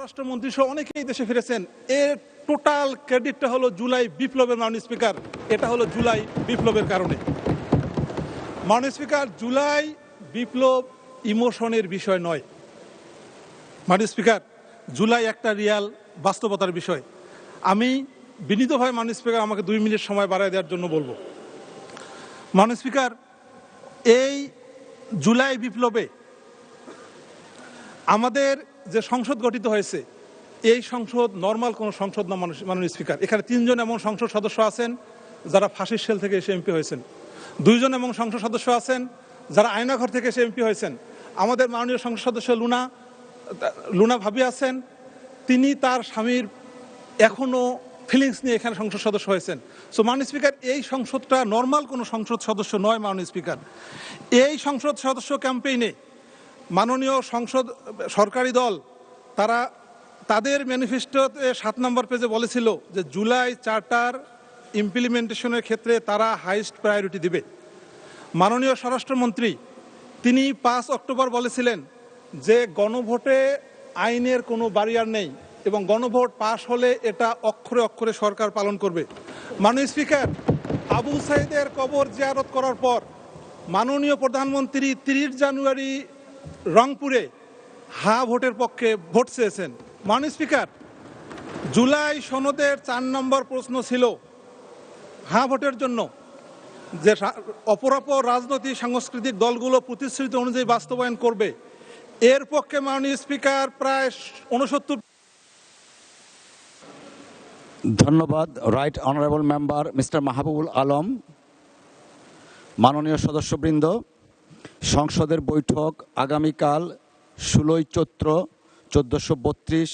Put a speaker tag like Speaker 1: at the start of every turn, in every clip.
Speaker 1: স্বরাষ্ট্রমন্ত্রী সহ অনেকেই দেশে ফিরেছেন। এর টোটাল ক্রেডিটটা হলো জুলাই বিপ্লবের, মাননীয় স্পিকার। এটা হলো জুলাই বিপ্লবের কারণে। মাননীয় স্পিকার, জুলাই বিপ্লব ইমোশনের বিষয় নয়। মাননীয় স্পিকার, জুলাই একটা রিয়াল বাস্তবতার বিষয়। আমি বিনীতভাবে মাননীয় স্পিকার আমাকে 2 মিনিট সময় বাড়ায় দেওয়ার জন্য বলবো। মাননীয় স্পিকার, এই জুলাই বিপ্লবে আমাদের যে সংসদ গঠিত হয়েছে, এই সংসদ নর্মাল কোনো সংসদ না মাননীয় স্পিকার। এখানে 3 জন এমন সংসদ সদস্য আছেন যারা ফাঁসির সেল থেকে এসে এমপি হয়েছেন। 2 জন এমন সংসদ সদস্য আছেন যারা আয়নাঘর থেকে এসে এমপি হয়েছেন। আমাদের মাননীয় সংসদ সদস্য লুনা ভাবি আছেন, তিনি তার স্বামীর এখনো ফিলিংস নিয়ে এখানে সংসদ সদস্য হয়েছেন। সো মাননীয় স্পিকার, এই সংসদটা নর্মাল কোনো সংসদ সদস্য নয়। মাননীয় স্পিকার, এই সংসদ সদস্য ক্যাম্পেইনে মাননীয় সংসদ সরকারি দল তারা তাদের ম্যানিফেস্টোতে 7 নম্বর পেজে বলেছিল যে জুলাই চার্টার ইমপ্লিমেন্টেশনের ক্ষেত্রে তারা হাইয়েস্ট প্রায়োরিটি দিবে। মাননীয় স্বরাষ্ট্রমন্ত্রী তিনি 5 অক্টোবর বলেছিলেন যে গণভোটে আইনের কোনো ব্যারিয়ার নেই এবং গণভোট পাশ হলে এটা অক্ষরে অক্ষরে সরকার পালন করবে। মাননীয় স্পিকার, আবু সাইদের কবর জিয়ারত করার পর মাননীয় প্রধানমন্ত্রী 30 জানুয়ারি রংপুরে হা ভোটের পক্ষে ভোট চেয়েছেন। মাননীয় স্পিকার, জুলাই সনদের 4 নম্বর প্রশ্ন ছিল হা ভোটের জন্য যে অপরাপর রাজনৈতিক সাংস্কৃতিক দলগুলো প্রতিশ্রুতি অনুযায়ী বাস্তবায়ন করবে। এর পক্ষে মাননীয় স্পিকার প্রায় 69।
Speaker 2: ধন্যবাদ। Right honourable member mister Mahbubul Alam. মাননীয় সদস্যবৃন্দ, সংসদের বৈঠক আগামীকাল 16 চৈত্র 1432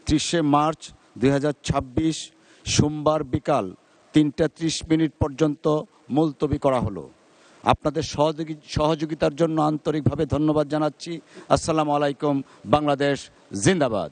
Speaker 2: 30 মার্চ 2026 সোমবার বিকাল 3টা 30 মিনিট পর্যন্ত মুলতবি করা হলো। আপনাদের সহযোগিতার জন্য আন্তরিকভাবে ধন্যবাদ জানাচ্ছি। আসসালামু আলাইকুম। বাংলাদেশ জিন্দাবাদ।